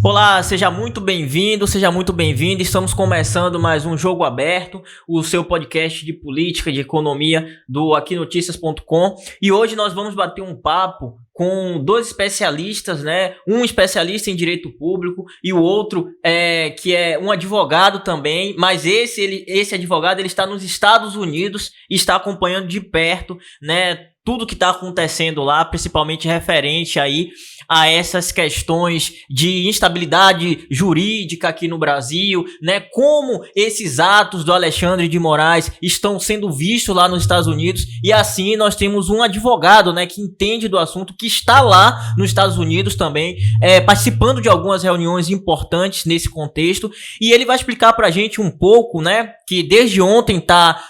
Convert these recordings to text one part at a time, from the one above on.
Olá, seja muito bem-vindo, seja muito bem-vinda. Estamos começando mais um Jogo Aberto, o seu podcast de política, de economia do aquinoticias.com. E hoje nós vamos bater um papo com dois especialistas, né? Um especialista em direito público e o outro que é um advogado também, mas esse advogado ele está nos Estados Unidos e está acompanhando de perto, né? Tudo que está acontecendo lá, principalmente referente aí a essas questões de instabilidade jurídica aqui no Brasil, né? Como esses atos do Alexandre de Moraes estão sendo vistos lá nos Estados Unidos. E assim nós temos um advogado, né, que entende do assunto, que está lá nos Estados Unidos também, participando de algumas reuniões importantes nesse contexto. E ele vai explicar pra gente um pouco, né, que desde ontem tá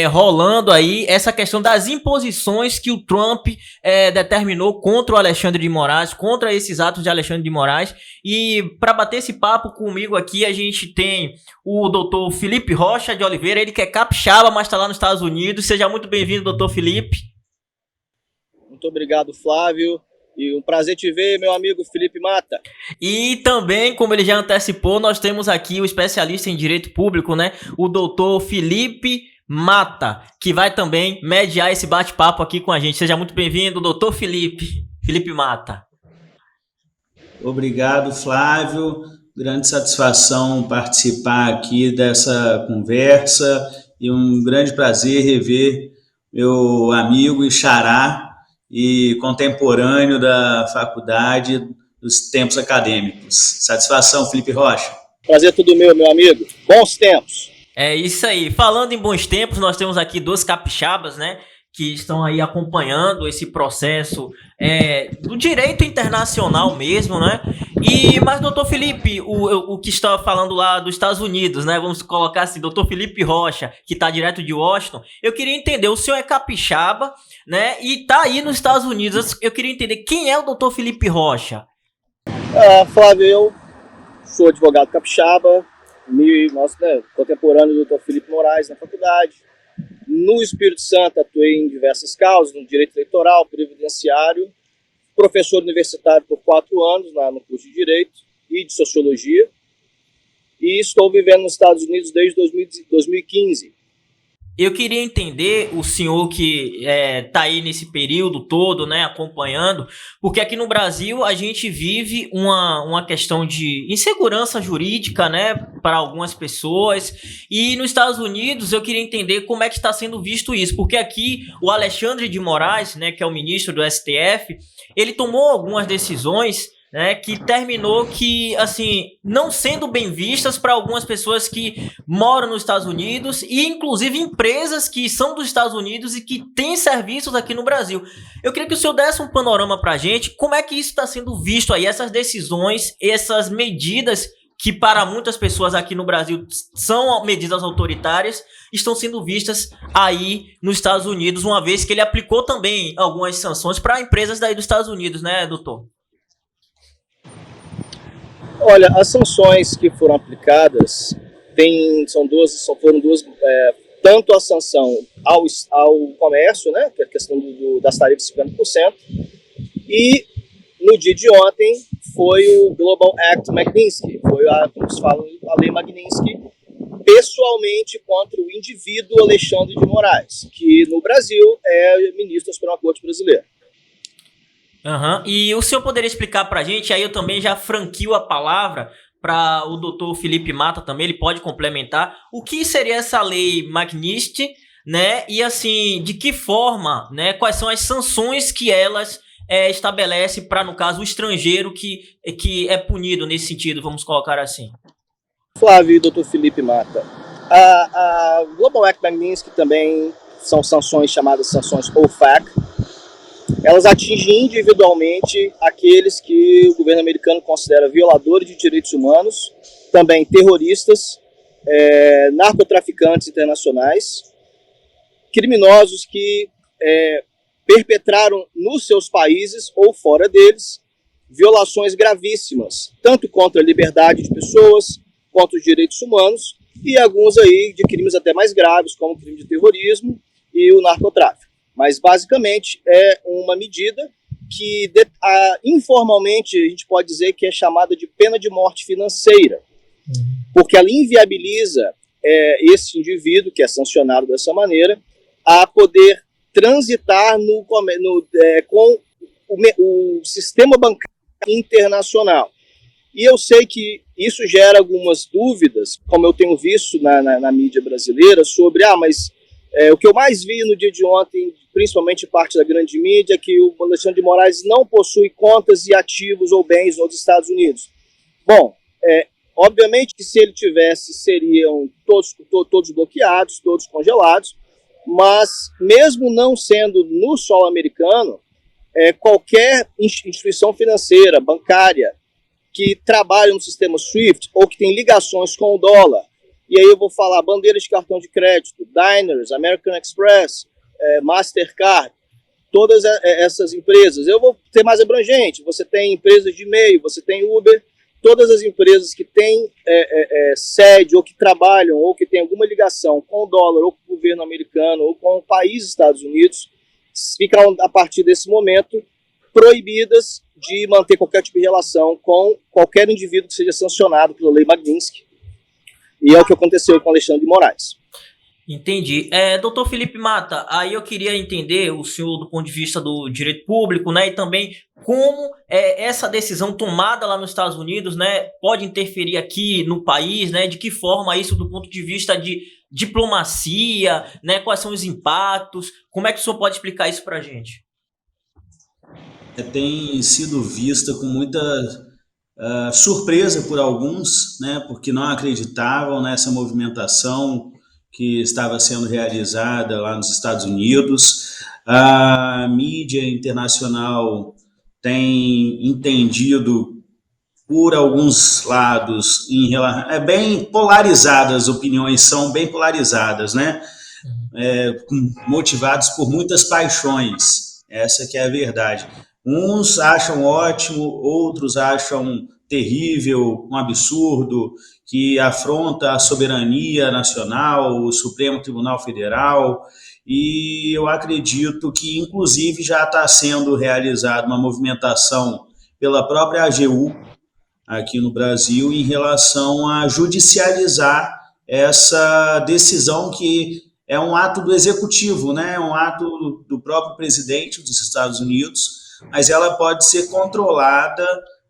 rolando aí essa questão das imposições que o Trump determinou contra o Alexandre de Moraes, contra esses atos de Alexandre de Moraes. E para bater esse papo comigo aqui, a gente tem o doutor Felipe Rocha de Oliveira, ele que é capixaba, mas está lá nos Estados Unidos. Seja muito bem-vindo, doutor Felipe. Muito obrigado, Flávio. E um prazer te ver, meu amigo Felipe Mata. E também, como ele já antecipou, nós temos aqui o especialista em direito público, né? O doutor Felipe Mata, que vai também mediar esse bate-papo aqui com a gente. Seja muito bem-vindo, doutor Felipe Mata. Obrigado, Flávio. Grande satisfação participar aqui dessa conversa e um grande prazer rever meu amigo e xará e contemporâneo da faculdade dos tempos acadêmicos. Satisfação, Felipe Rocha. Prazer todo meu amigo. Bons tempos. É isso aí. Falando em bons tempos, nós temos aqui dois capixabas, né, que estão aí acompanhando esse processo do direito internacional mesmo, né? Mas, doutor Felipe, o que está falando lá dos Estados Unidos, né? Vamos colocar assim, doutor Felipe Rocha, que está direto de Washington. Eu queria entender, o senhor é capixaba, né? E está aí nos Estados Unidos. Eu queria entender quem é o doutor Felipe Rocha. Flávio, eu sou advogado capixaba, contemporâneo do doutor Felipe Moraes na faculdade. No Espírito Santo, atuei em diversas causas, no direito eleitoral, previdenciário, professor universitário por 4 anos no curso de Direito e de Sociologia, e estou vivendo nos Estados Unidos desde 2015. Eu queria entender, o senhor que tá aí nesse período todo, né, acompanhando, porque aqui no Brasil a gente vive uma questão de insegurança jurídica, né, para algumas pessoas, e nos Estados Unidos eu queria entender como é que está sendo visto isso, porque aqui o Alexandre de Moraes, né, que é o ministro do STF, ele tomou algumas decisões, né, que terminou que, assim, não sendo bem vistas para algumas pessoas que moram nos Estados Unidos e, inclusive, empresas que são dos Estados Unidos e que têm serviços aqui no Brasil. Eu queria que o senhor desse um panorama para a gente, como é que isso está sendo visto aí, essas decisões, essas medidas que para muitas pessoas aqui no Brasil são medidas autoritárias, estão sendo vistas aí nos Estados Unidos, uma vez que ele aplicou também algumas sanções para empresas daí dos Estados Unidos, né, doutor? Olha, as sanções que foram aplicadas foram duas, tanto a sanção ao comércio, né, que é a questão das tarifas de 50%, e no dia de ontem foi o Global Act Magnitsky, como se fala, a lei Magnitsky, pessoalmente contra o indivíduo Alexandre de Moraes, que no Brasil é ministro da Suprema Corte brasileira. E o senhor poderia explicar para a gente, aí eu também já franquio a palavra para o doutor Felipe Mata também, ele pode complementar, o que seria essa lei Magnitsky, né, e assim, de que forma, né, quais são as sanções que elas estabelecem para, no caso, o estrangeiro que é punido nesse sentido, vamos colocar assim. Flávio e doutor Felipe Mata, a Global Act Magnitsky também são sanções chamadas sanções OFAC. Elas atingem individualmente aqueles que o governo americano considera violadores de direitos humanos, também terroristas, narcotraficantes internacionais, criminosos que perpetraram nos seus países ou fora deles violações gravíssimas, tanto contra a liberdade de pessoas, contra os direitos humanos, e alguns aí de crimes até mais graves, como o crime de terrorismo e o narcotráfico. Mas, basicamente, é uma medida que informalmente a gente pode dizer que é chamada de pena de morte financeira, porque ela inviabiliza esse indivíduo, que é sancionado dessa maneira, a poder transitar com o sistema bancário internacional. E eu sei que isso gera algumas dúvidas, como eu tenho visto na mídia brasileira, sobre, mas o que eu mais vi no dia de ontem, principalmente parte da grande mídia, é que o Alexandre de Moraes não possui contas e ativos ou bens nos Estados Unidos. Bom, obviamente que se ele tivesse, seriam todos bloqueados, todos congelados, mas mesmo não sendo no solo americano, qualquer instituição financeira, bancária, que trabalha no sistema SWIFT ou que tem ligações com o dólar, e aí eu vou falar bandeiras de cartão de crédito, Diners, American Express, Mastercard, todas essas empresas. Eu vou ter mais abrangente, você tem empresas de e-mail, você tem Uber, todas as empresas que têm sede ou que trabalham ou que têm alguma ligação com o dólar ou com o governo americano ou com o país Estados Unidos, ficam, a partir desse momento, proibidas de manter qualquer tipo de relação com qualquer indivíduo que seja sancionado pela lei Magnitsky. E é o que aconteceu com Alexandre de Moraes. Entendi. Doutor Felipe Mata, aí eu queria entender o senhor do ponto de vista do direito público, né, e também como essa decisão tomada lá nos Estados Unidos, né, pode interferir aqui no país, né, de que forma isso do ponto de vista de diplomacia, né, quais são os impactos, como é que o senhor pode explicar isso para a gente? Tem sido vista com muita surpresa por alguns, né, porque não acreditavam nessa movimentação que estava sendo realizada lá nos Estados Unidos. A mídia internacional tem entendido por alguns lados, bem polarizadas, as opiniões são bem polarizadas, né? Motivados por muitas paixões, essa que é a verdade. Uns acham ótimo, outros acham terrível, um absurdo, que afronta a soberania nacional, o Supremo Tribunal Federal, e eu acredito que, inclusive, já está sendo realizada uma movimentação pela própria AGU aqui no Brasil em relação a judicializar essa decisão que é um ato do executivo, né? É um ato do próprio presidente dos Estados Unidos, mas ela pode ser controlada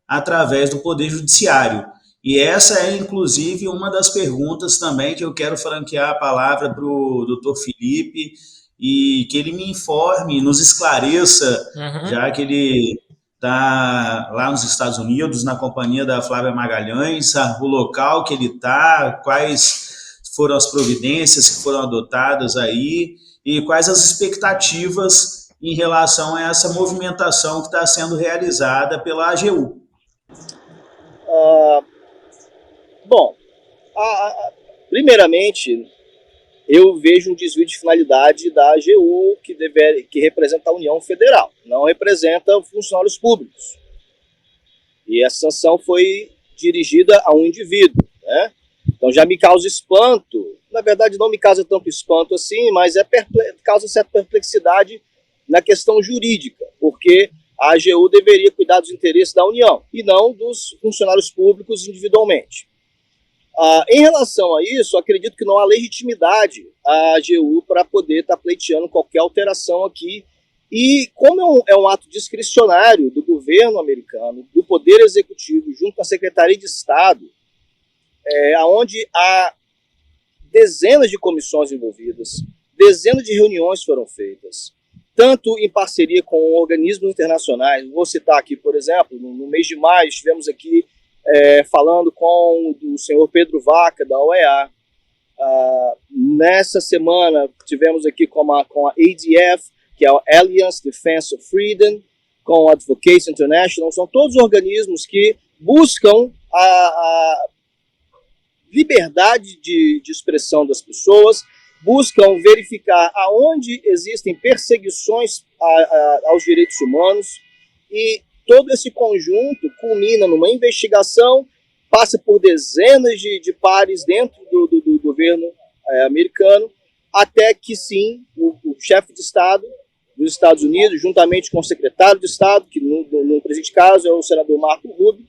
através do Poder Judiciário. E essa é, inclusive, uma das perguntas também que eu quero franquear a palavra para o doutor Felipe e que ele me informe, nos esclareça, já que ele está lá nos Estados Unidos, na companhia da Flávia Magalhães, o local que ele está, quais foram as providências que foram adotadas aí e quais as expectativas em relação a essa movimentação que está sendo realizada pela AGU. Bom, primeiramente, eu vejo um desvio de finalidade da AGU que representa a União Federal, não representa funcionários públicos. E essa sanção foi dirigida a um indivíduo, né? Então já me causa espanto, na verdade não me causa tanto espanto assim, mas causa certa perplexidade na questão jurídica, porque a AGU deveria cuidar dos interesses da União e não dos funcionários públicos individualmente. Em relação a isso, acredito que não há legitimidade à AGU para poder estar pleiteando qualquer alteração aqui. E como é um ato discricionário do governo americano, do Poder Executivo, junto com a Secretaria de Estado, onde há dezenas de comissões envolvidas, dezenas de reuniões foram feitas, tanto em parceria com organismos internacionais. Vou citar aqui, por exemplo, no mês de maio, estivemos aqui falando com o senhor Pedro Vaca, da OEA. Nessa semana, tivemos aqui com a ADF, que é a Alliance Defense of Freedom, com a Advocacy International. São todos organismos que buscam a liberdade de expressão das pessoas, buscam verificar aonde existem perseguições aos direitos humanos, e todo esse conjunto culmina numa investigação, passa por dezenas de pares dentro do governo americano, até que sim, o chefe de Estado dos Estados Unidos, juntamente com o secretário de Estado, que no presente caso é o senador Marco Rubio,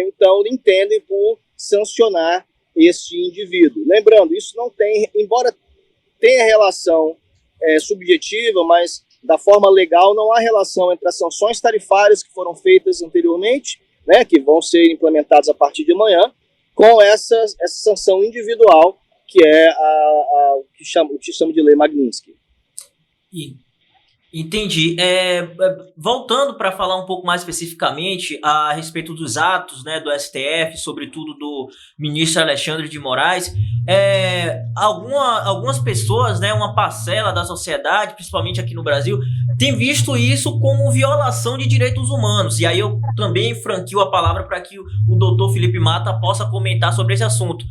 então entendem por sancionar este indivíduo. Lembrando, isso não tem, embora tenha relação subjetiva, mas da forma legal não há relação entre as sanções tarifárias que foram feitas anteriormente, né, que vão ser implementadas a partir de amanhã, com essa sanção individual, que é o que chama de lei Magnitsky. Entendi. Voltando para falar um pouco mais especificamente a respeito dos atos, né, do STF, sobretudo do ministro Alexandre de Moraes, algumas pessoas, né, uma parcela da sociedade, principalmente aqui no Brasil, tem visto isso como violação de direitos humanos. E aí eu também franquio a palavra para que o doutor Felipe Mata possa comentar sobre esse assunto.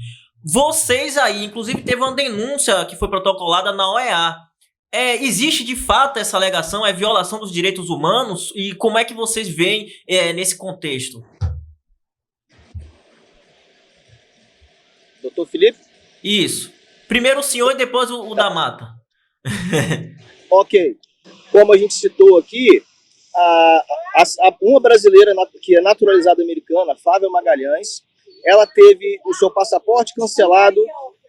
Vocês aí, inclusive teve uma denúncia que foi protocolada na OEA. Existe de fato essa alegação, violação dos direitos humanos? E como é que vocês veem nesse contexto? Doutor Felipe? Isso. Primeiro o senhor e depois o da Mata. Ok. Como a gente citou aqui, uma brasileira que é naturalizada americana, Flávia Magalhães, ela teve o seu passaporte cancelado,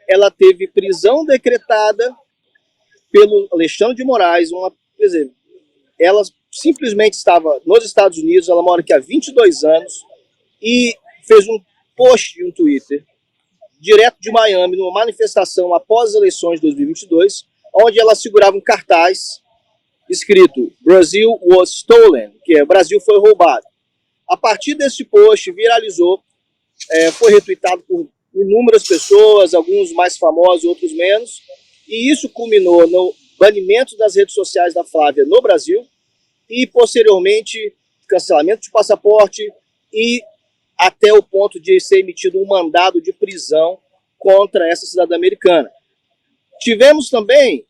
ela teve prisão decretada pelo Alexandre de Moraes. Quer dizer, ela simplesmente estava nos Estados Unidos, ela mora aqui há 22 anos, e fez um post no Twitter, direto de Miami, numa manifestação após as eleições de 2022, onde ela segurava um cartaz escrito "Brazil was stolen", que é "Brasil foi roubado". A partir desse post, viralizou, foi retweetado por inúmeras pessoas, alguns mais famosos, outros menos, e isso culminou no banimento das redes sociais da Flávia no Brasil e, posteriormente, cancelamento de passaporte e até o ponto de ser emitido um mandado de prisão contra essa cidadã americana. Tivemos também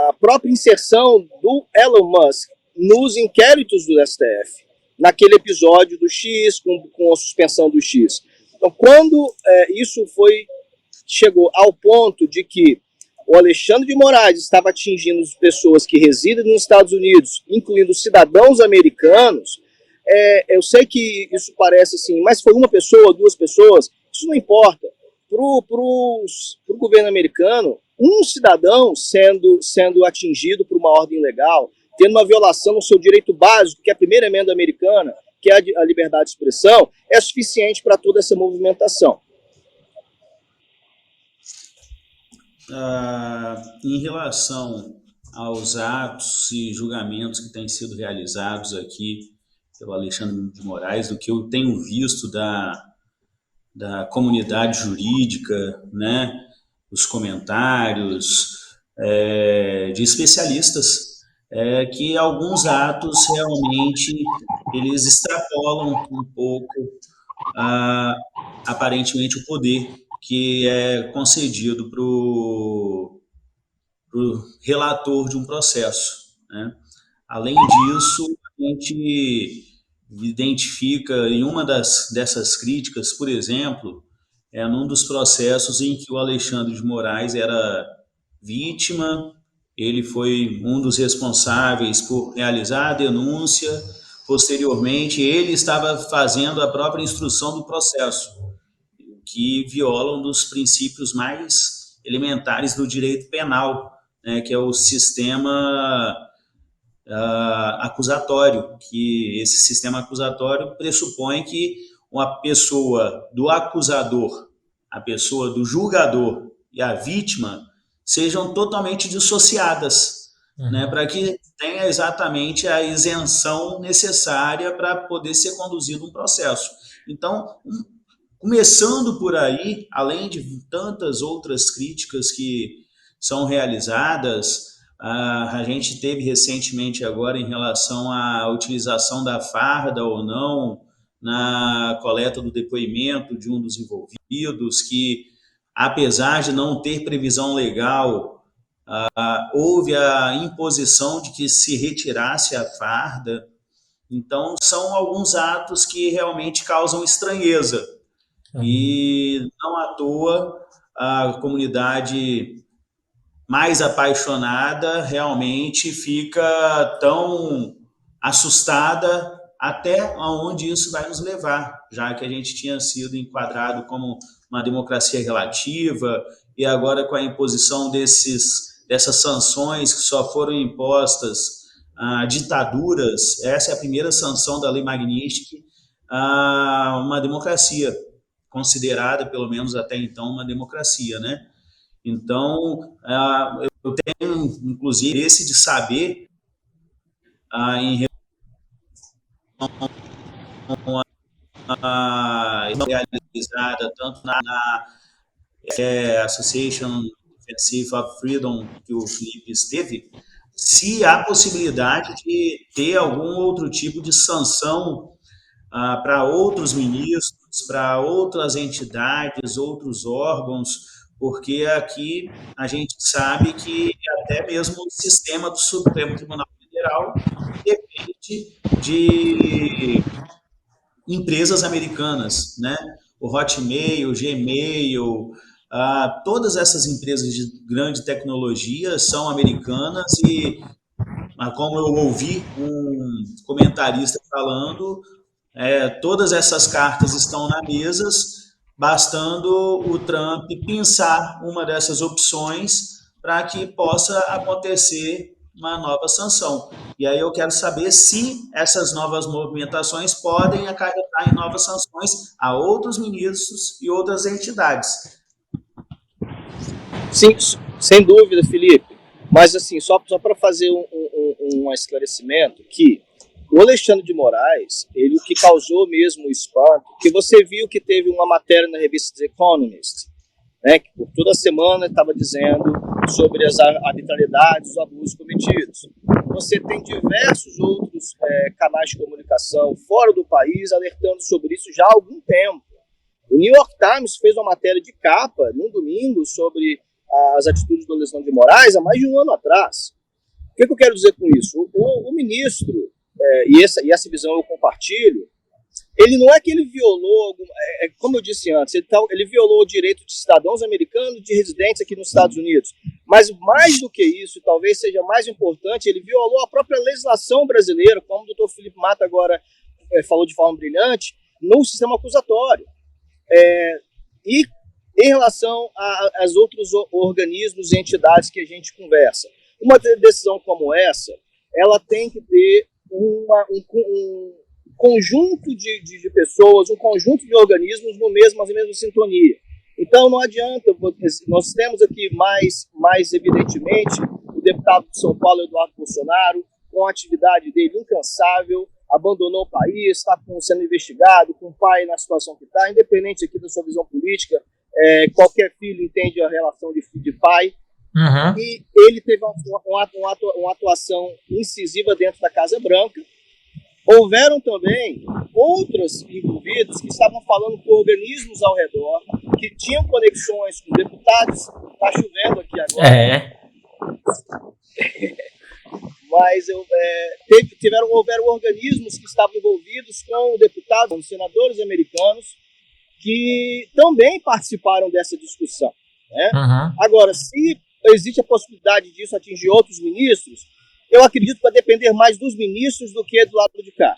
a própria inserção do Elon Musk nos inquéritos do STF, naquele episódio do X, com a suspensão do X. Então, quando isso chegou ao ponto de que o Alexandre de Moraes estava atingindo pessoas que residem nos Estados Unidos, incluindo cidadãos americanos, eu sei que isso parece assim, mas foi uma pessoa, duas pessoas, isso não importa. Para o governo americano, um cidadão sendo atingido por uma ordem legal, tendo uma violação no seu direito básico, que é a primeira emenda americana, que é a liberdade de expressão, é suficiente para toda essa movimentação. Em relação aos atos e julgamentos que têm sido realizados aqui pelo Alexandre de Moraes, do que eu tenho visto da comunidade jurídica, né, os comentários de especialistas, que alguns atos realmente eles extrapolam um pouco aparentemente o poder que é concedido para o relator de um processo, né? Além disso, a gente identifica em uma dessas críticas, por exemplo, num dos processos em que o Alexandre de Moraes era vítima, ele foi um dos responsáveis por realizar a denúncia, posteriormente ele estava fazendo a própria instrução do processo, que viola um dos princípios mais elementares do direito penal, né, que é o sistema acusatório, que esse sistema acusatório pressupõe que uma pessoa do acusador, a pessoa do julgador e a vítima sejam totalmente dissociadas, né, para que tenha exatamente a isenção necessária para poder ser conduzido um processo. Então, começando por aí, além de tantas outras críticas que são realizadas, a gente teve recentemente agora em relação à utilização da farda ou não na coleta do depoimento de um dos envolvidos, que apesar de não ter previsão legal, houve a imposição de que se retirasse a farda. Então, são alguns atos que realmente causam estranheza. E não à toa a comunidade mais apaixonada realmente fica tão assustada até onde isso vai nos levar, já que a gente tinha sido enquadrado como uma democracia relativa e agora com a imposição dessas sanções que só foram impostas a ditaduras, essa é a primeira sanção da Lei Magnitsky a uma democracia, considerada, pelo menos até então, uma democracia, né? Então, eu tenho, inclusive, esse de saber em relação a realizada tanto na Association Defensive of Freedom que o Felipe esteve, se há possibilidade de ter algum outro tipo de sanção para outros ministros, para outras entidades, outros órgãos, porque aqui a gente sabe que até mesmo o sistema do Supremo Tribunal Federal depende de empresas americanas, né? O Hotmail, o Gmail, todas essas empresas de grande tecnologia são americanas e, como eu ouvi um comentarista falando, todas essas cartas estão na mesa, bastando o Trump pensar uma dessas opções para que possa acontecer uma nova sanção. E aí eu quero saber se essas novas movimentações podem acarretar em novas sanções a outros ministros e outras entidades. Sim, sem dúvida, Felipe. Mas, assim, só para fazer um esclarecimento, que o Alexandre de Moraes, ele o que causou mesmo o espanto, que você viu que teve uma matéria na revista The Economist, né, que por toda semana estava dizendo sobre as arbitrariedades, os abusos cometidos. Você tem diversos outros canais de comunicação fora do país alertando sobre isso já há algum tempo. O New York Times fez uma matéria de capa, num domingo, sobre as atitudes do Alexandre de Moraes há mais de um ano atrás. O que eu quero dizer com isso? O ministro, e essa visão eu compartilho, ele não é que ele violou, como eu disse antes, ele violou o direito de cidadãos americanos, de residentes aqui nos Estados Unidos. Mas mais do que isso, talvez seja mais importante, ele violou a própria legislação brasileira, como o doutor Felipe Mata agora falou de forma brilhante, no sistema acusatório. E em relação aos outros organismos e entidades que a gente conversa, uma decisão como essa, ela tem que ter um conjunto de pessoas, um conjunto de organismos na mesma sintonia. Então não adianta, nós temos aqui mais evidentemente o deputado de São Paulo, Eduardo Bolsonaro, com a atividade dele incansável, abandonou o país, está sendo investigado, com o pai na situação que está, independente aqui da sua visão política, qualquer filho entende a relação de filho de pai. Uhum. E ele teve uma atuação incisiva dentro da Casa Branca. Houveram também outros envolvidos que estavam falando com organismos ao redor, que tinham conexões com deputados. Está chovendo aqui agora. Mas houveram organismos que estavam envolvidos com deputados, com senadores americanos, que também participaram dessa discussão. Né? Uhum. Agora, se existe a possibilidade disso atingir outros ministros, eu acredito que vai depender mais dos ministros do que do lado de cá.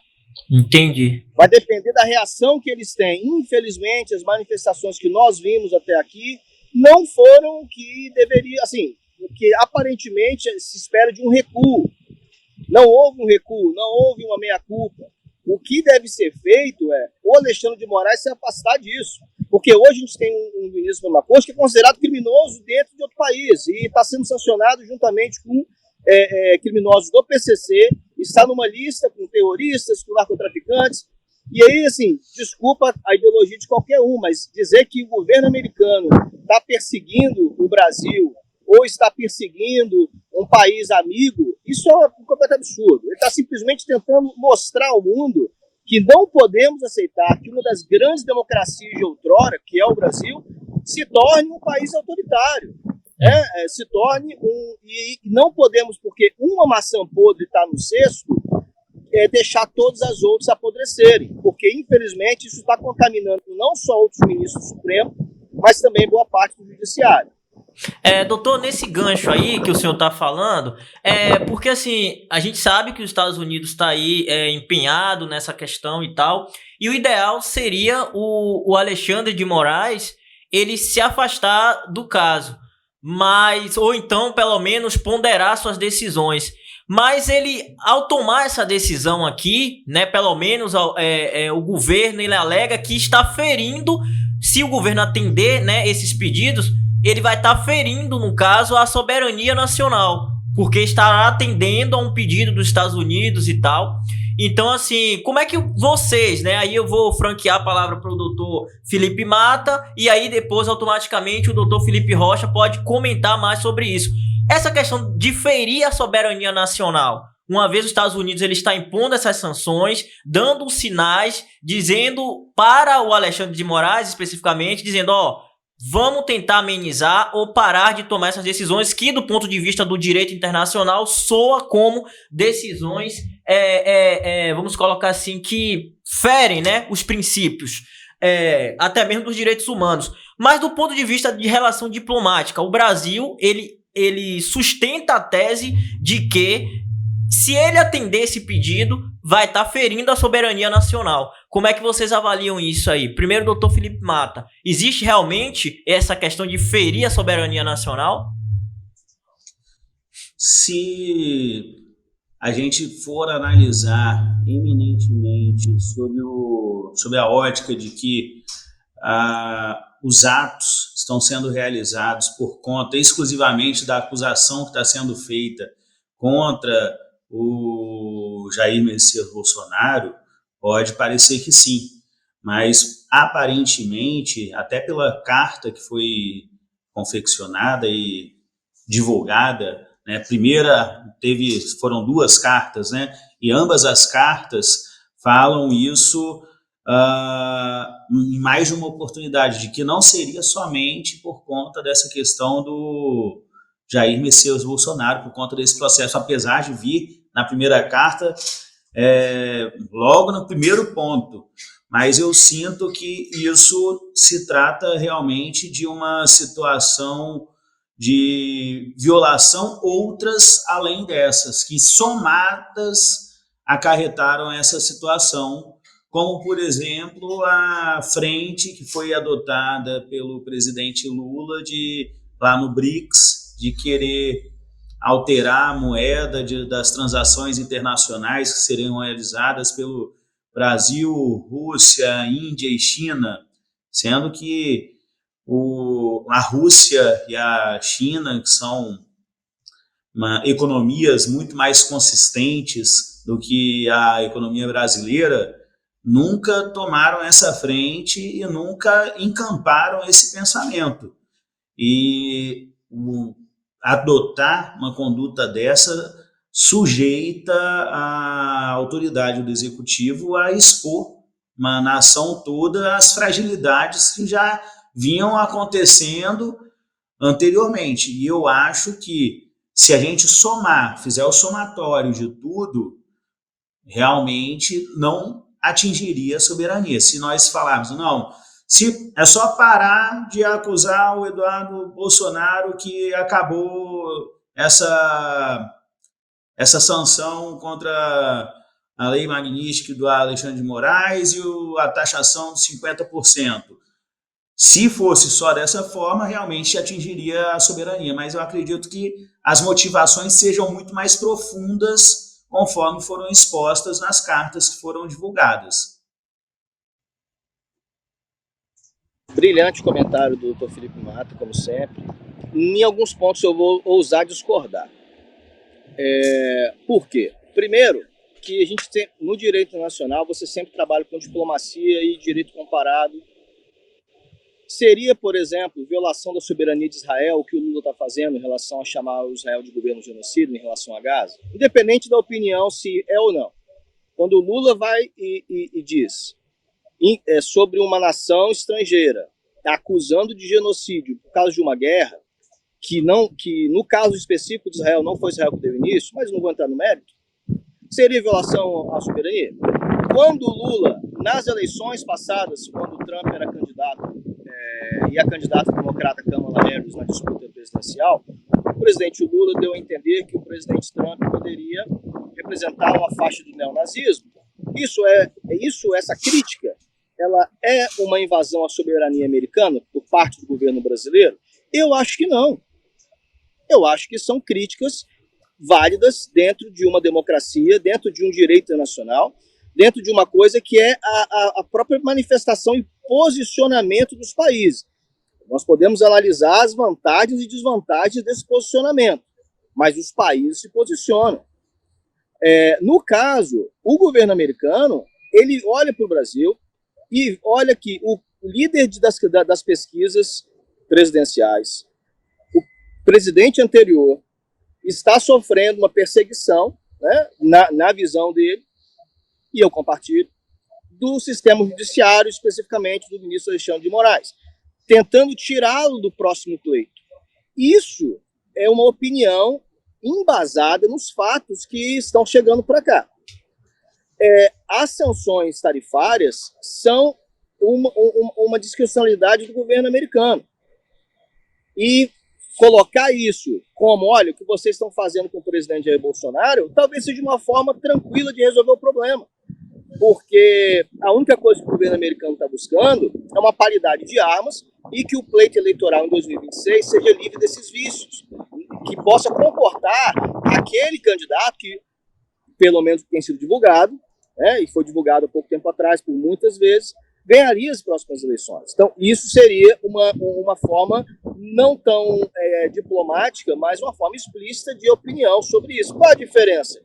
Entendi. Vai depender da reação que eles têm. Infelizmente, as manifestações que nós vimos até aqui não foram o que deveria, assim, o que aparentemente se espera de um recuo. Não houve um recuo, não houve uma meia-culpa. O que deve ser feito é o Alexandre de Moraes se afastar disso. Porque hoje a gente tem um ministro da Corte que é considerado criminoso dentro de outro país e está sendo sancionado juntamente com criminosos do PCC, está numa lista com terroristas, com narcotraficantes. E aí, assim, desculpa a ideologia de qualquer um, mas dizer que o governo americano está perseguindo o Brasil ou está perseguindo um país amigo, isso é um completo absurdo. Ele está simplesmente tentando mostrar ao mundo que não podemos aceitar que uma das grandes democracias de outrora, que é o Brasil, se torne um país autoritário. Se torne e não podemos, porque uma maçã podre está no cesto, deixar todas as outras apodrecerem, porque infelizmente isso está contaminando não só outros ministros do Supremo, mas também boa parte do Judiciário. Doutor, nesse gancho aí que o senhor está falando, porque assim, a gente sabe que os Estados Unidos está aí empenhado nessa questão e tal, e o ideal seria o Alexandre de Moraes ele se afastar do caso, mas ou então pelo menos ponderar suas decisões. Mas ele, ao tomar essa decisão aqui, né, pelo menos o governo ele alega que está ferindo, se o governo atender, né, esses pedidos, ele vai estar ferindo, no caso, a soberania nacional, porque estará atendendo a um pedido dos Estados Unidos e tal. Então, assim, como é que vocês, né? Aí eu vou franquear a palavra para o doutor Felipe Mata, e aí depois, automaticamente, o doutor Felipe Rocha pode comentar mais sobre isso. Essa questão de ferir a soberania nacional, uma vez os Estados Unidos ele está impondo essas sanções, dando sinais, dizendo para o Alexandre de Moraes, especificamente, dizendo, vamos tentar amenizar ou parar de tomar essas decisões que, do ponto de vista do direito internacional, soa como decisões, vamos colocar assim, que ferem, né, os princípios, até mesmo dos direitos humanos. Mas do ponto de vista de relação diplomática, o Brasil, ele sustenta a tese de que, se ele atender esse pedido, vai estar ferindo a soberania nacional. Como é que vocês avaliam isso aí? Primeiro, doutor Felipe Mata, existe realmente essa questão de ferir a soberania nacional? Se a gente for analisar eminentemente sobre a ótica de que os atos estão sendo realizados por conta exclusivamente da acusação que está sendo feita contra o Jair Messias Bolsonaro, pode parecer que sim, mas aparentemente, até pela carta que foi confeccionada e divulgada, né, foram 2 cartas, né, e ambas as cartas falam isso em mais de uma oportunidade, de que não seria somente por conta dessa questão do Jair Messias Bolsonaro, por conta desse processo, apesar de vir na primeira carta logo no primeiro ponto. Mas eu sinto que isso se trata realmente de uma situação de violação, outras além dessas, que somadas acarretaram essa situação, como, por exemplo, a frente que foi adotada pelo presidente Lula lá no BRICS, de querer alterar a moeda das transações internacionais que seriam realizadas pelo Brasil, Rússia, Índia e China, sendo que a Rússia e a China, que são economias muito mais consistentes do que a economia brasileira, nunca tomaram essa frente e nunca encamparam esse pensamento. E adotar uma conduta dessa sujeita a autoridade do executivo a expor uma nação toda às fragilidades que já vinham acontecendo anteriormente. E eu acho que, se a gente fizer o somatório de tudo, realmente não atingiria a soberania. Se nós falarmos, não, se é só parar de acusar o Eduardo Bolsonaro que acabou essa sanção contra a lei magnífica do Alexandre de Moraes e a taxação de 50%. Se fosse só dessa forma, realmente atingiria a soberania, mas eu acredito que as motivações sejam muito mais profundas conforme foram expostas nas cartas que foram divulgadas. Brilhante comentário do Dr. Felipe Mata, como sempre. Em alguns pontos eu vou ousar discordar. Por quê? Primeiro, que a gente tem, no direito internacional, você sempre trabalha com diplomacia e direito comparado. Seria, por exemplo, violação da soberania de Israel, o que o Lula está fazendo em relação a chamar o Israel de governo genocida em relação a Gaza? Independente da opinião, se é ou não. Quando o Lula vai e diz sobre uma nação estrangeira, acusando de genocídio por causa de uma guerra, que no caso específico de Israel não foi Israel que teve início, mas não vou entrar no mérito, seria violação à soberania? Quando o Lula, nas eleições passadas, quando o Trump era candidato e a candidata democrata Kamala Harris na disputa presidencial, o presidente Lula deu a entender que o presidente Trump poderia representar uma faixa do neonazismo. Essa crítica, ela é uma invasão à soberania americana por parte do governo brasileiro? Eu acho que não. Eu acho que são críticas válidas dentro de uma democracia, dentro de um direito internacional, dentro de uma coisa que é a própria manifestação e posicionamento dos países. Nós podemos analisar as vantagens e desvantagens desse posicionamento, mas os países se posicionam. No caso, o governo americano, ele olha para o Brasil e olha que o líder das pesquisas presidenciais, o presidente anterior, está sofrendo uma perseguição, né, na visão dele, e eu compartilho, do sistema judiciário, especificamente do ministro Alexandre de Moraes, tentando tirá-lo do próximo pleito. Isso é uma opinião embasada nos fatos que estão chegando para cá. As sanções tarifárias são uma discricionalidade do governo americano. E colocar isso como, olha, o que vocês estão fazendo com o presidente Jair Bolsonaro, talvez seja uma forma tranquila de resolver o problema. Porque a única coisa que o governo americano está buscando é uma paridade de armas e que o pleito eleitoral em 2026 seja livre desses vícios, que possa comportar aquele candidato que, pelo menos tem sido divulgado, né, e foi divulgado há pouco tempo atrás, por muitas vezes, ganharia as próximas eleições. Então, isso seria uma forma não tão diplomática, mas uma forma explícita de opinião sobre isso. Qual a diferença?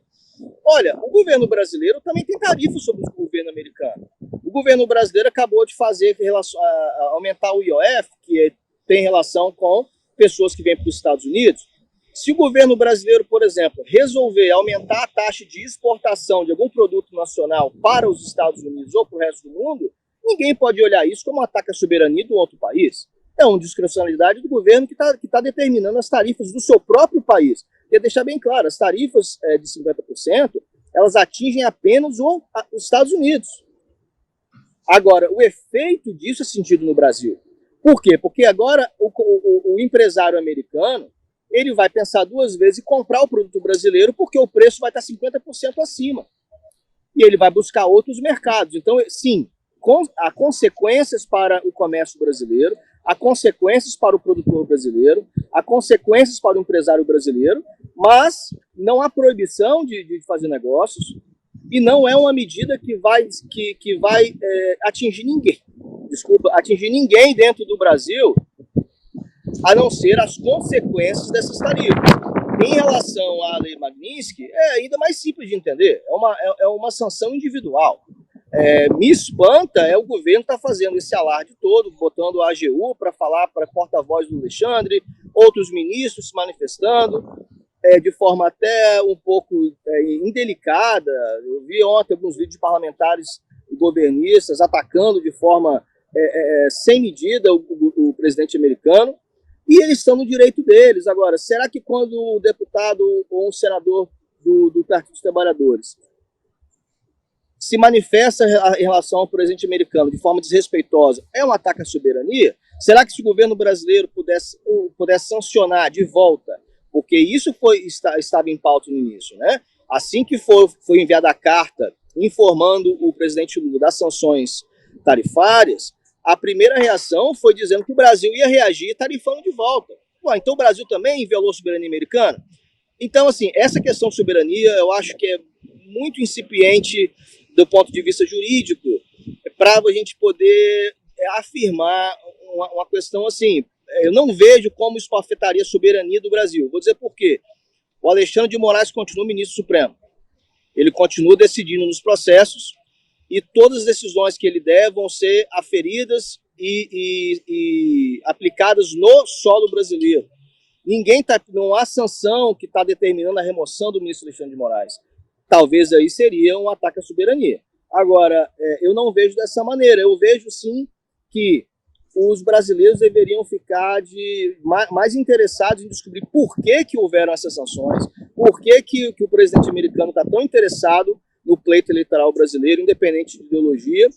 Olha, o governo brasileiro também tem tarifas sobre o governo americano. O governo brasileiro acabou de aumentar o IOF, que tem relação com pessoas que vêm para os Estados Unidos. Se o governo brasileiro, por exemplo, resolver aumentar a taxa de exportação de algum produto nacional para os Estados Unidos ou para o resto do mundo, ninguém pode olhar isso como um ataque à soberania do outro país. É uma discricionalidade do governo que está determinando as tarifas do seu próprio país. Quer deixar bem claro, as tarifas de 50%, elas atingem apenas os Estados Unidos. Agora, o efeito disso é sentido no Brasil. Por quê? Porque agora o empresário americano, ele vai pensar duas vezes em comprar o produto brasileiro porque o preço vai estar 50% acima. E ele vai buscar outros mercados. Então, sim, há consequências para o comércio brasileiro, há consequências para o produtor brasileiro, há consequências para o empresário brasileiro, mas não há proibição de fazer negócios e não é uma medida que vai atingir ninguém. Atingir ninguém dentro do Brasil, a não ser as consequências dessas tarifas. Em relação à lei Magnitsky, é ainda mais simples de entender. É uma sanção individual. Me espanta o governo estar fazendo esse alarde todo, botando a AGU para falar para porta-voz do Alexandre, outros ministros se manifestando, de forma até um pouco indelicada. Eu vi ontem alguns vídeos de parlamentares e governistas atacando de forma sem medida o presidente americano, e eles estão no direito deles. Agora, será que quando o deputado ou um senador do Partido dos Trabalhadores se manifesta em relação ao presidente americano de forma desrespeitosa, é um ataque à soberania? Será que se o governo brasileiro pudesse sancionar de volta, porque isso estava em pauta no início, né? Assim que foi enviada a carta informando o presidente Lula das sanções tarifárias, a primeira reação foi dizendo que o Brasil ia reagir tarifando de volta. Então o Brasil também violou a soberania americana? Então, assim, essa questão de soberania eu acho que é muito incipiente do ponto de vista jurídico, para a gente poder afirmar uma questão assim. Eu não vejo como isso afetaria a soberania do Brasil. Vou dizer por quê. O Alexandre de Moraes continua ministro supremo. Ele continua decidindo nos processos e todas as decisões que ele der vão ser aferidas e aplicadas no solo brasileiro. Não há sanção que está determinando a remoção do ministro Alexandre de Moraes. Talvez aí seria um ataque à soberania. Agora, eu não vejo dessa maneira. Eu vejo, sim, que os brasileiros deveriam ficar mais interessados em descobrir por que houveram essas sanções, por que o presidente americano está tão interessado no pleito eleitoral brasileiro, independente de ideologia,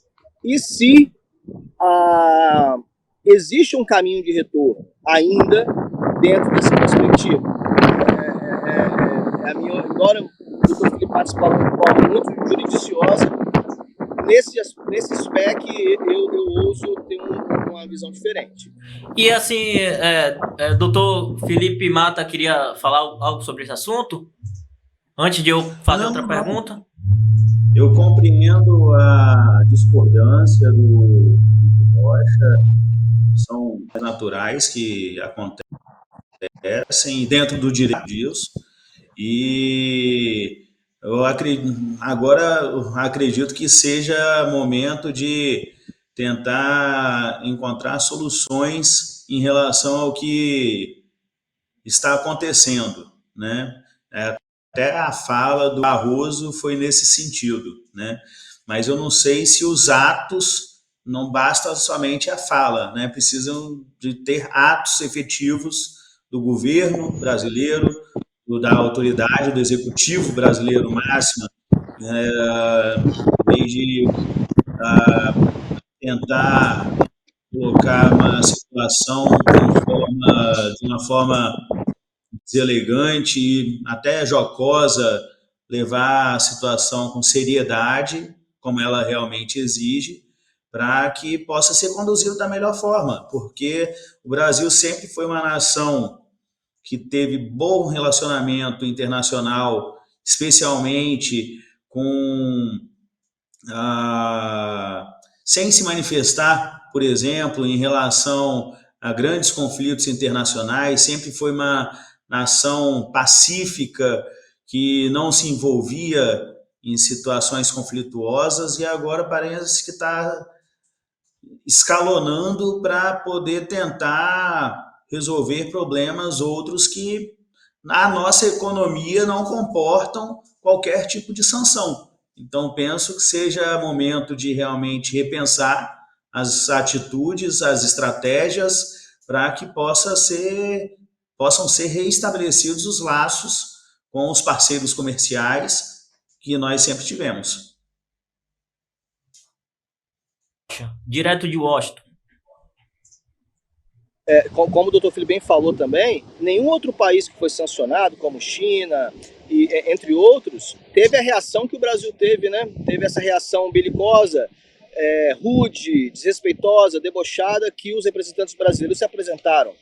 e se existe um caminho de retorno ainda dentro dessa perspectiva. A minha, embora o doutor Felipe participe de forma muito juridiciosa, nesse aspecto eu ouso ter uma visão diferente. E assim, doutor Felipe Mata queria falar algo sobre esse assunto? Antes de eu fazer outra pergunta? Eu compreendo a discordância do Rocha, são naturais que acontecem dentro do direito disso, e eu acredito que seja momento de tentar encontrar soluções em relação ao que está acontecendo, né? Até a fala do Barroso foi nesse sentido, né? Mas eu não sei se os atos, não basta somente a fala, né? Precisam de ter atos efetivos do governo brasileiro, da autoridade, do executivo brasileiro máxima, desde tentar colocar uma situação de uma forma deselegante e até jocosa, levar a situação com seriedade, como ela realmente exige, para que possa ser conduzido da melhor forma, porque o Brasil sempre foi uma nação que teve bom relacionamento internacional, especialmente com sem se manifestar, por exemplo, em relação a grandes conflitos internacionais, sempre foi uma nação pacífica que não se envolvia em situações conflituosas, e agora parece que está escalonando para poder tentar resolver problemas outros que na nossa economia não comportam qualquer tipo de sanção. Então, penso que seja momento de realmente repensar as atitudes, as estratégias, para que possam ser reestabelecidos os laços com os parceiros comerciais que nós sempre tivemos. Direto de Washington. Como o doutor Felipe bem falou também, nenhum outro país que foi sancionado, como China, e, entre outros, teve a reação que o Brasil teve, né? Teve essa reação belicosa, rude, desrespeitosa, debochada, que os representantes brasileiros se apresentaram.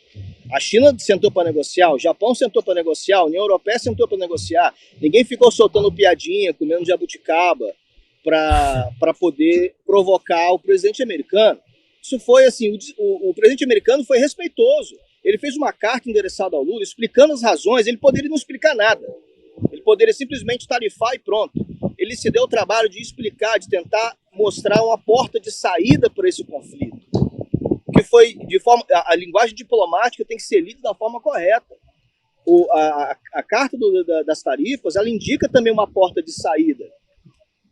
A China sentou para negociar, o Japão sentou para negociar, a União Europeia sentou para negociar. Ninguém ficou soltando piadinha, comendo jabuticaba para poder provocar o presidente americano. Isso foi assim, o presidente americano foi respeitoso. Ele fez uma carta endereçada ao Lula explicando as razões. Ele poderia não explicar nada. Ele poderia simplesmente tarifar e pronto. Ele se deu o trabalho de explicar, de tentar mostrar uma porta de saída para esse conflito. Que foi de forma, a linguagem diplomática tem que ser lida da forma correta. A carta das tarifas, ela indica também uma porta de saída.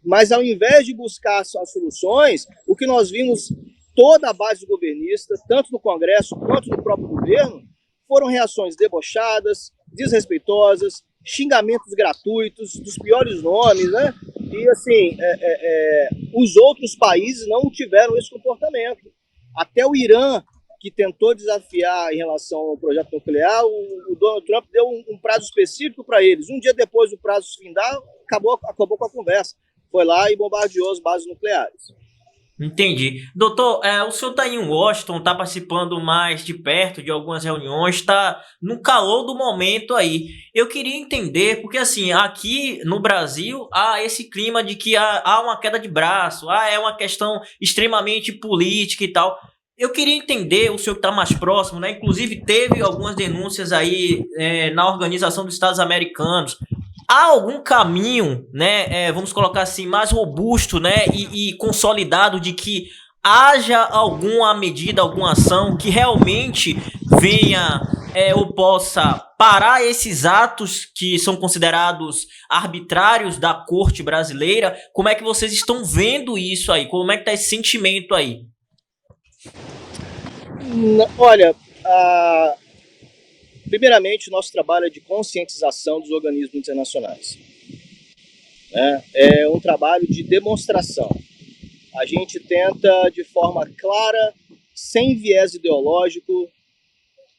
Mas ao invés de buscar as soluções, o que nós vimos, toda a base governista, tanto no Congresso quanto no próprio governo, foram reações debochadas, desrespeitosas, xingamentos gratuitos, dos piores nomes, né? E assim, os outros países não tiveram esse comportamento. Até o Irã, que tentou desafiar em relação ao projeto nuclear, o Donald Trump deu um prazo específico para eles. Um dia depois do prazo findar, acabou com a conversa. Foi lá e bombardeou as bases nucleares. Entendi. Doutor, o senhor está em Washington, está participando mais de perto de algumas reuniões, está no calor do momento aí. Eu queria entender, porque assim, aqui no Brasil há esse clima de que há uma queda de braço, é uma questão extremamente política e tal. Eu queria entender, o senhor que está mais próximo, né? Inclusive teve algumas denúncias aí na Organização dos Estados Americanos. Há algum caminho, né, vamos colocar assim, mais robusto, né, e consolidado de que haja alguma medida, alguma ação que realmente venha ou possa parar esses atos que são considerados arbitrários da corte brasileira? Como é que vocês estão vendo isso aí? Como é que está esse sentimento aí? Olha, primeiramente, o nosso trabalho é de conscientização dos organismos internacionais. É um trabalho de demonstração. A gente tenta, de forma clara, sem viés ideológico,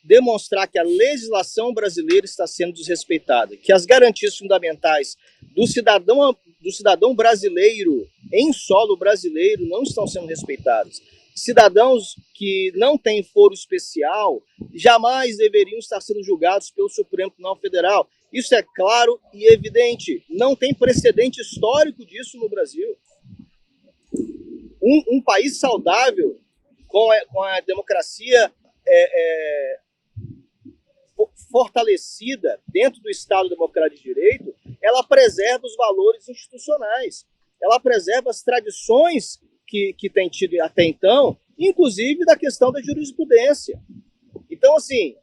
demonstrar que a legislação brasileira está sendo desrespeitada, que as garantias fundamentais do cidadão brasileiro em solo brasileiro não estão sendo respeitadas. Cidadãos que não têm foro especial jamais deveriam estar sendo julgados pelo Supremo Tribunal Federal. Isso é claro e evidente. Não tem precedente histórico disso no Brasil. Um país saudável, com a democracia fortalecida dentro do Estado Democrático de Direito, ela preserva os valores institucionais, ela preserva as tradições que tem tido até então, inclusive da questão da jurisprudência. Então, assim,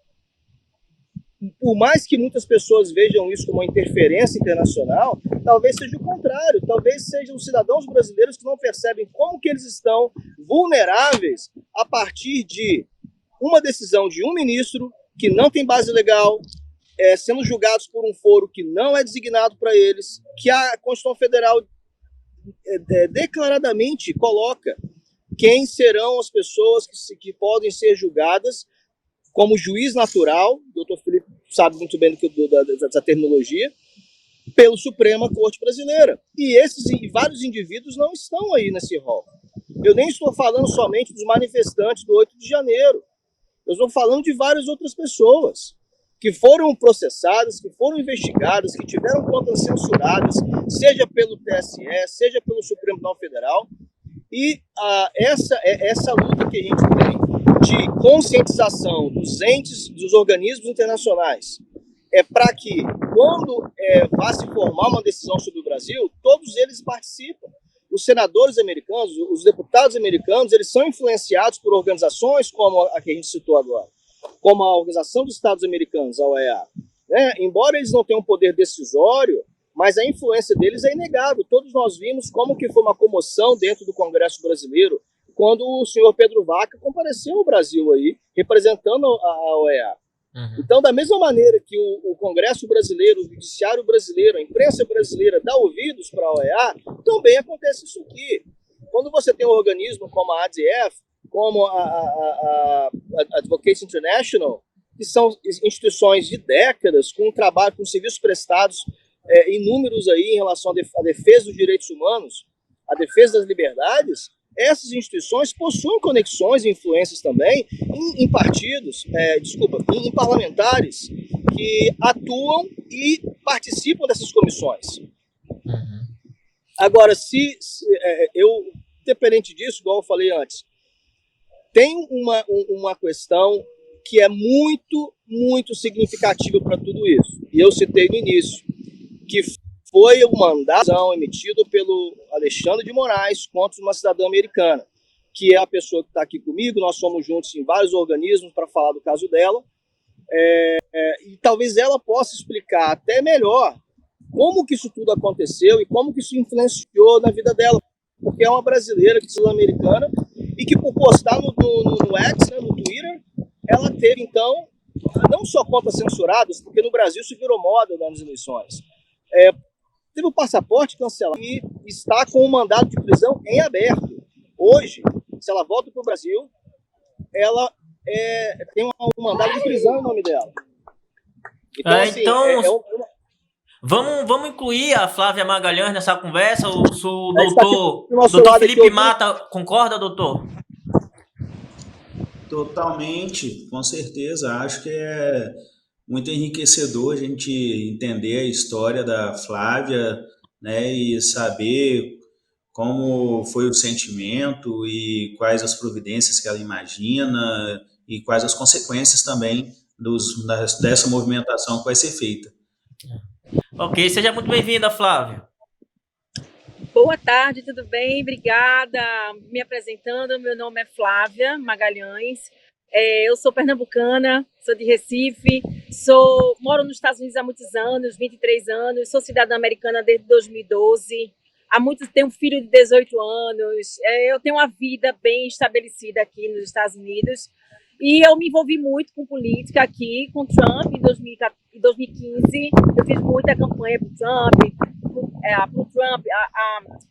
por mais que muitas pessoas vejam isso como uma interferência internacional, talvez seja o contrário, talvez sejam os cidadãos brasileiros que não percebem como que eles estão vulneráveis a partir de uma decisão de um ministro que não tem base legal, sendo julgados por um foro que não é designado para eles, que a Constituição Federal declaradamente coloca quem serão as pessoas que podem ser julgadas como juiz natural, o doutor Felipe sabe muito bem dessa terminologia, pelo Suprema Corte Brasileira. E vários indivíduos não estão aí nesse rol. Eu nem estou falando somente dos manifestantes do 8 de janeiro. Eu estou falando de várias outras pessoas que foram processadas, que foram investigadas, que tiveram contas censuradas, seja pelo TSE, seja pelo Supremo Tribunal Federal. E essa luta que a gente tem de conscientização dos entes, dos organismos internacionais, é para que, quando vá se formar uma decisão sobre o Brasil, todos eles participam. Os senadores americanos, os deputados americanos, eles são influenciados por organizações como a que a gente citou agora, como a Organização dos Estados Americanos, a OEA. Embora eles não tenham poder decisório, mas a influência deles é inegável. Todos nós vimos como que foi uma comoção dentro do Congresso brasileiro quando o senhor Pedro Vaca compareceu ao Brasil aí, representando a OEA. Uhum. Então, da mesma maneira que o Congresso brasileiro, o Judiciário brasileiro, a imprensa brasileira dá ouvidos para a OEA, também acontece isso aqui. Quando você tem um organismo como a ADF, como a Advocacy International, que são instituições de décadas, com um trabalho, com serviços prestados inúmeros aí em relação à defesa dos direitos humanos, à defesa das liberdades, essas instituições possuem conexões e influências também em partidos, em parlamentares que atuam e participam dessas comissões. Uhum. Agora, independente disso, igual eu falei antes, tem uma questão que é muito, muito significativa para tudo isso. E eu citei no início, que foi o mandato emitido pelo Alexandre de Moraes contra uma cidadã americana, que é a pessoa que está aqui comigo. Nós somos juntos em vários organismos para falar do caso dela, e talvez ela possa explicar até melhor como que isso tudo aconteceu e como que isso influenciou na vida dela, porque é uma brasileira que é sul-americana e que, por postar no X, no Twitter, ela teve, então, não só contas censuradas, porque no Brasil isso virou moda nas eleições, teve o passaporte cancelado e está com um mandado de prisão em aberto. Hoje, se ela volta para o Brasil, ela tem um mandado de prisão em nome dela. Então, vamos incluir a Flávia Magalhães nessa conversa. O doutor Felipe Mata concorda, doutor? Totalmente, com certeza. Acho que é muito enriquecedor a gente entender a história da Flávia, né, e saber como foi o sentimento e quais as providências que ela imagina e quais as consequências também dessa movimentação que vai ser feita. Ok, seja muito bem-vinda, Flávia. Boa tarde, tudo bem? Obrigada. Me apresentando, meu nome é Flávia Magalhães. Eu sou pernambucana, sou de Recife, moro nos Estados Unidos há muitos anos, 23 anos, sou cidadã americana desde 2012, tenho um filho de 18 anos, eu tenho uma vida bem estabelecida aqui nos Estados Unidos e eu me envolvi muito com política aqui, com Trump em 2015, eu fiz muita campanha para o Trump,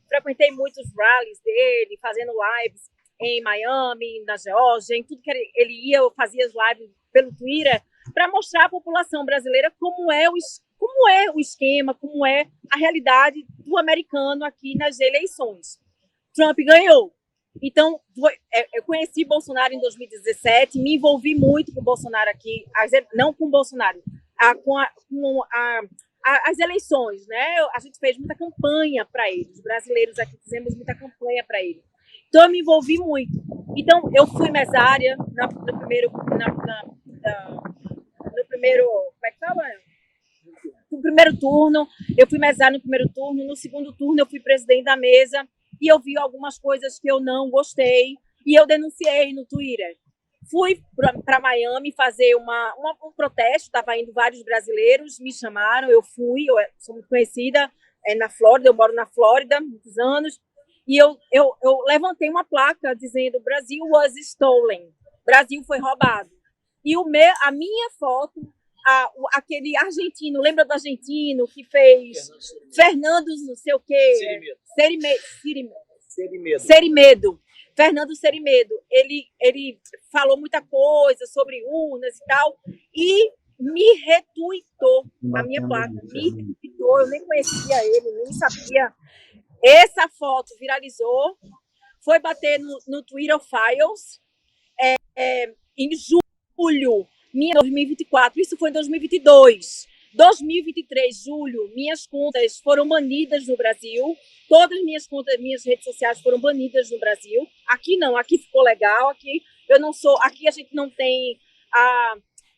frequentei muitos rallies dele, fazendo lives em Miami, na Geórgia, em tudo que ele ia, eu fazia as lives pelo Twitter, para mostrar à população brasileira como é o esquema, como é a realidade do americano aqui nas eleições. Trump ganhou. Então, eu conheci Bolsonaro em 2017, me envolvi muito com o Bolsonaro aqui, não com o Bolsonaro, as eleições, né? A gente fez muita campanha para ele, os brasileiros aqui fizemos muita campanha para ele. Então, eu me envolvi muito. Então, eu fui mesária no primeiro, como é que fala? No primeiro turno, eu fui mesária no primeiro turno, no segundo turno eu fui presidente da mesa, e eu vi algumas coisas que eu não gostei, e eu denunciei no Twitter. Fui para Miami fazer um protesto, estava indo vários brasileiros, me chamaram, eu fui, eu sou muito conhecida na Flórida, eu moro na Flórida há muitos anos, e eu levantei uma placa dizendo Brasil was stolen, Brasil foi roubado. E a minha foto, aquele argentino, lembra do argentino que fez Fernando não sei o quê? Cerimedo. Fernando Cerimedo. Ele falou muita coisa sobre urnas e tal, e me retuitou a minha placa. Me retuitou, eu nem conhecia ele, nem sabia. Essa foto viralizou, foi bater no Twitter Files em julho. 2024, isso foi em 2022. 2023, julho, minhas contas foram banidas no Brasil. Todas as minhas contas, minhas redes sociais foram banidas no Brasil. Aqui não, aqui ficou legal. Aqui a gente não tem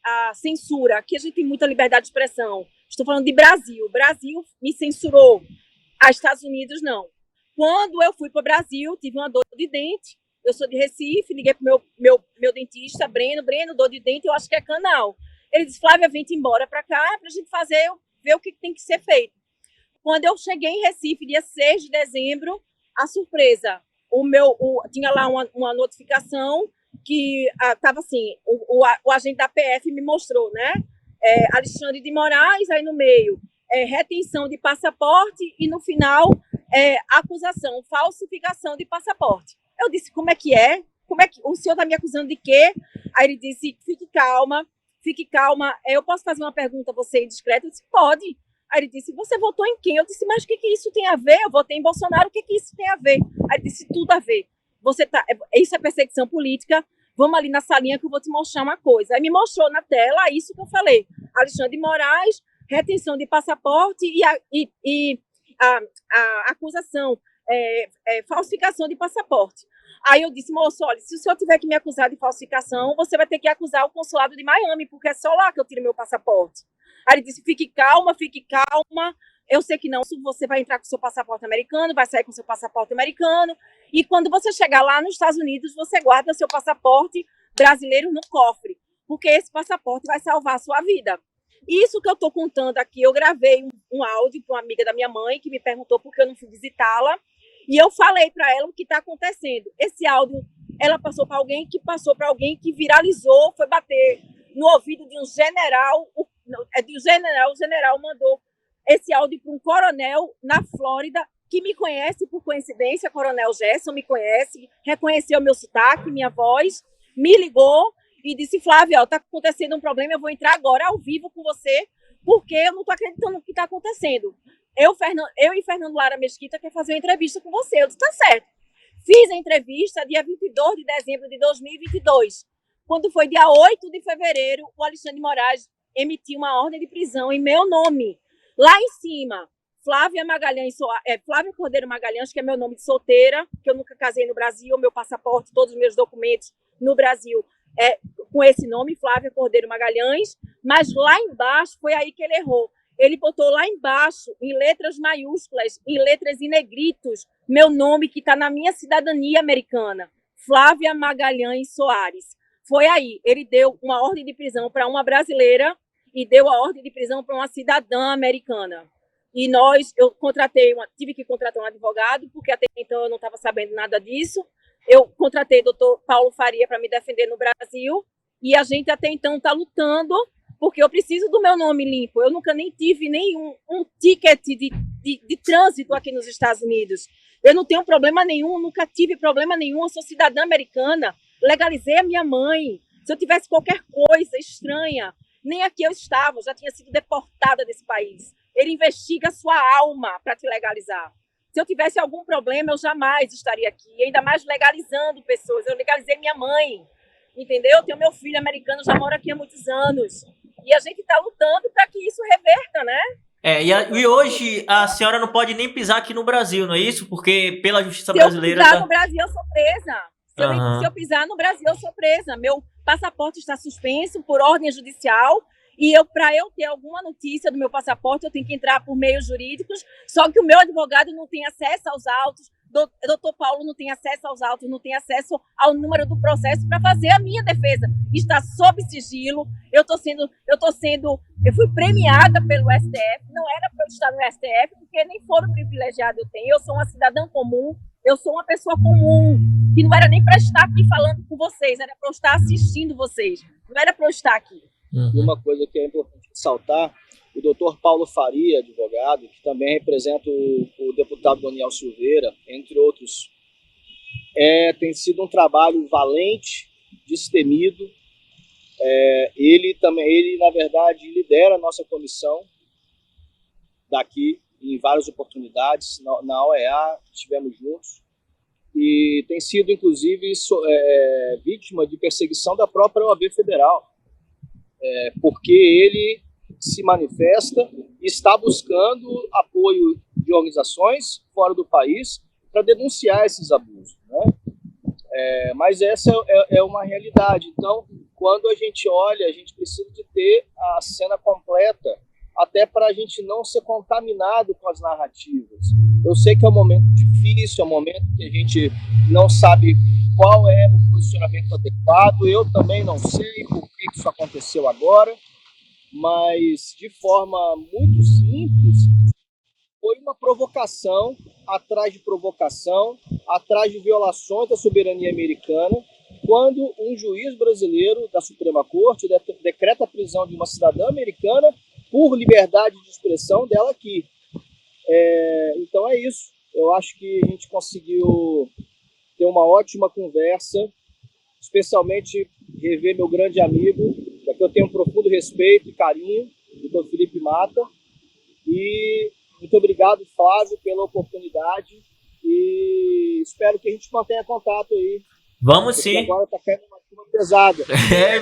a censura. Aqui a gente tem muita liberdade de expressão. Estou falando de Brasil. Brasil me censurou. Os Estados Unidos não. Quando eu fui para o Brasil, tive uma dor de dente. Eu sou de Recife, liguei para o meu dentista, Breno, dor de dente, eu acho que é canal. Ele disse, Flávia, vem-te embora para cá para a gente ver o que tem que ser feito. Quando eu cheguei em Recife, dia 6 de dezembro, a surpresa, tinha lá uma notificação que estava assim, o agente da PF me mostrou, né? Alexandre de Moraes, aí no meio, retenção de passaporte e no final, acusação, falsificação de passaporte. Eu disse, como é que é? O senhor está me acusando de quê? Aí ele disse, fique calma. Eu posso fazer uma pergunta a você indiscreta? Eu disse, pode. Aí ele disse, você votou em quem? Eu disse, mas o que isso tem a ver? Eu votei em Bolsonaro, o que isso tem a ver? Aí ele disse, tudo a ver. Isso é perseguição política, vamos ali na salinha que eu vou te mostrar uma coisa. Aí me mostrou na tela isso que eu falei. Alexandre de Moraes, retenção de passaporte e a acusação, falsificação de passaporte. Aí eu disse, moço, olha, se o senhor tiver que me acusar de falsificação, você vai ter que acusar o consulado de Miami, porque é só lá que eu tiro meu passaporte. Aí ele disse, fique calma, eu sei que não, você vai entrar com seu passaporte americano, vai sair com seu passaporte americano, e quando você chegar lá nos Estados Unidos, você guarda seu passaporte brasileiro no cofre, porque esse passaporte vai salvar a sua vida. Isso que eu estou contando aqui, eu gravei um áudio para uma amiga da minha mãe, que me perguntou por que eu não fui visitá-la, e eu falei para ela o que está acontecendo. Esse áudio, ela passou para alguém que viralizou, foi bater no ouvido de um general, o general mandou esse áudio para um coronel na Flórida, que me conhece por coincidência, Coronel Gerson me conhece, reconheceu meu sotaque, minha voz, me ligou e disse, Flávia, está acontecendo um problema, eu vou entrar agora ao vivo com você, porque eu não estou acreditando no que está acontecendo. Eu e Fernando Lara Mesquita quer fazer uma entrevista com você. Eu disse, tá certo. Fiz a entrevista dia 22 de dezembro de 2022. Quando foi dia 8 de fevereiro, o Alexandre de Moraes emitiu uma ordem de prisão em meu nome. Lá em cima, Flávia Cordeiro Magalhães, que é meu nome de solteira, que eu nunca casei no Brasil, meu passaporte, todos os meus documentos no Brasil com esse nome, Flávia Cordeiro Magalhães, mas lá embaixo foi aí que ele errou. Ele botou lá embaixo, em letras maiúsculas, em letras em negritos, meu nome que está na minha cidadania americana, Flávia Magalhães Soares. Foi aí, ele deu uma ordem de prisão para uma brasileira e deu a ordem de prisão para uma cidadã americana. E eu tive que contratar um advogado, porque até então eu não estava sabendo nada disso. Eu contratei o doutor Paulo Faria para me defender no Brasil, e a gente até então está lutando, porque eu preciso do meu nome limpo. Eu nunca nem tive nenhum ticket de trânsito aqui nos Estados Unidos. Eu não tenho problema nenhum, nunca tive problema nenhum, eu sou cidadã americana, legalizei a minha mãe. Se eu tivesse qualquer coisa estranha, nem aqui eu estava, eu já tinha sido deportada desse país. Ele investiga a sua alma para te legalizar. Se eu tivesse algum problema, eu jamais estaria aqui, ainda mais legalizando pessoas. Eu legalizei minha mãe, entendeu? Eu tenho meu filho americano, já mora aqui há muitos anos. E a gente está lutando para que isso reverta, né? E hoje a senhora não pode nem pisar aqui no Brasil, não é isso? Porque pela justiça Se brasileira... eu pisar no Brasil, eu sou presa. Aham. Se eu pisar no Brasil, eu sou presa. Meu passaporte está suspenso por ordem judicial e para eu ter alguma notícia do meu passaporte, eu tenho que entrar por meios jurídicos, só que o meu advogado não tem acesso aos autos, doutor Paulo não tem acesso aos autos, não tem acesso ao número do processo para fazer a minha defesa. Está sob sigilo. Eu fui premiada pelo STF, não era para eu estar no STF, porque nem foro privilegiado eu tenho. Eu sou uma cidadã comum, eu sou uma pessoa comum, que não era nem para estar aqui falando com vocês, era para eu estar assistindo vocês, não era para eu estar aqui. E uma coisa que é importante ressaltar, o doutor Paulo Faria, advogado, que também representa o deputado Daniel Silveira, entre outros, tem sido um trabalho valente, destemido. Ele, na verdade, lidera a nossa comissão daqui, em várias oportunidades, na OEA, estivemos juntos, e tem sido, inclusive, vítima de perseguição da própria OAB Federal, porque ele se manifesta e está buscando apoio de organizações fora do país para denunciar esses abusos, né? Mas essa é uma realidade. Então, quando a gente olha, a gente precisa de ter a cena completa, até para a gente não ser contaminado com as narrativas. Eu sei que é um momento difícil, é um momento que a gente não sabe qual é o posicionamento adequado, eu também não sei por que isso aconteceu agora, mas de forma muito simples, foi uma provocação atrás de provocação, atrás de violações da soberania americana, quando um juiz brasileiro da Suprema Corte decreta a prisão de uma cidadã americana por liberdade de expressão dela aqui. Então é isso. Eu acho que a gente conseguiu ter uma ótima conversa, especialmente rever meu grande amigo, da que eu tenho um profundo respeito e carinho, o doutor Felipe Mata. E muito obrigado, Flávio, pela oportunidade e espero que a gente mantenha contato aí. Vamos sim. Agora está caindo uma chuva pesada.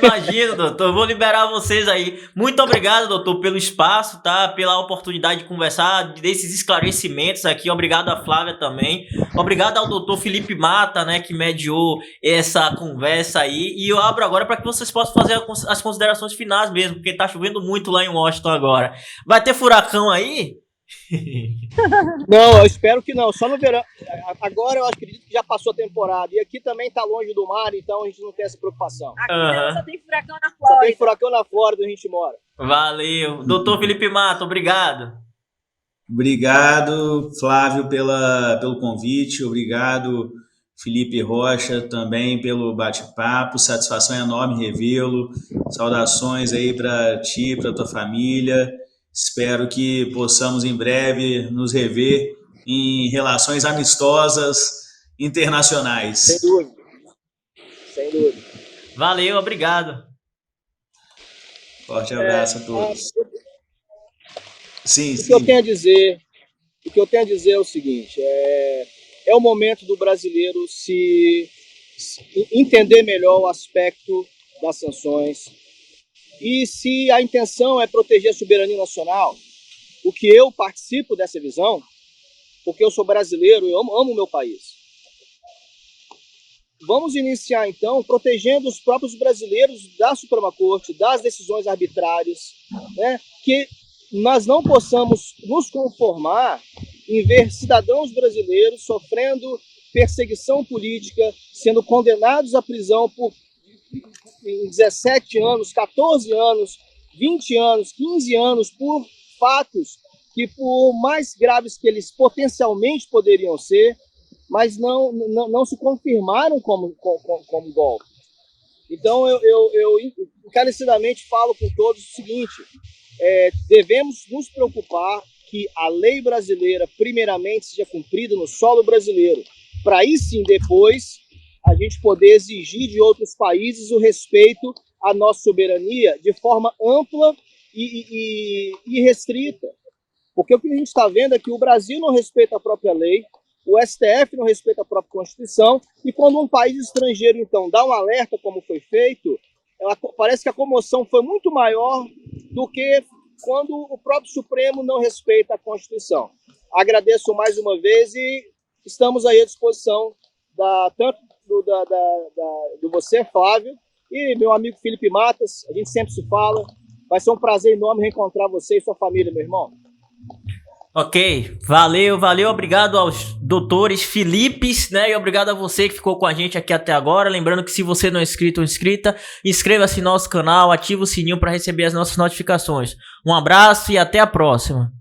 Imagino, doutor. Vou liberar vocês aí. Muito obrigado, doutor, pelo espaço, tá? Pela oportunidade de conversar, desses esclarecimentos aqui. Obrigado a Flávia também. Obrigado ao doutor Felipe Mata, né, que mediou essa conversa aí. E eu abro agora para que vocês possam fazer as considerações finais mesmo, porque tá chovendo muito lá em Washington agora. Vai ter furacão aí? Não, eu espero que não, só no verão. Agora eu acredito que já passou a temporada. E aqui também tá longe do mar, então a gente não tem essa preocupação. Aqui não, só tem furacão na Flórida. Só tem furacão na Flórida, onde a gente mora. Valeu. Doutor Felipe Mata, obrigado. Obrigado, Flávio, pelo convite. Obrigado, Felipe Rocha, também pelo bate-papo. Satisfação enorme revê-lo. Saudações aí para ti, para tua família. Espero que possamos em breve nos rever em relações amistosas internacionais. Sem dúvida. Sem dúvida. Valeu, obrigado. Forte abraço a todos. Sim, O que eu tenho a dizer é o seguinte, é o momento do brasileiro se entender melhor o aspecto das sanções. E se a intenção é proteger a soberania nacional, o que eu participo dessa visão, porque eu sou brasileiro, eu amo o meu país. Vamos iniciar, então, protegendo os próprios brasileiros da Suprema Corte, das decisões arbitrárias, né? Que nós não possamos nos conformar em ver cidadãos brasileiros sofrendo perseguição política, sendo condenados à prisão por 17 anos, 14 anos, 20 anos, 15 anos, por fatos que, por mais graves que eles potencialmente poderiam ser, mas não se confirmaram como golpe. Então, eu encarecidamente falo com todos o seguinte, devemos nos preocupar que a lei brasileira, primeiramente, seja cumprida no solo brasileiro, para aí sim, depois, a gente poder exigir de outros países o respeito à nossa soberania de forma ampla e restrita. Porque o que a gente está vendo é que o Brasil não respeita a própria lei, o STF não respeita a própria Constituição, e quando um país estrangeiro, então, dá um alerta como foi feito, parece que a comoção foi muito maior do que quando o próprio Supremo não respeita a Constituição. Agradeço mais uma vez e estamos aí à disposição tanto do você, Flávio, e meu amigo Felipe Matas. A gente sempre se fala. Vai ser um prazer enorme reencontrar você e sua família, meu irmão. Ok, valeu, obrigado aos doutores Filipes, né, e obrigado a você que ficou com a gente aqui até agora, lembrando que se você não é inscrito ou inscrita, inscreva-se no nosso canal, ativa o sininho para receber as nossas notificações. Um abraço e até a próxima.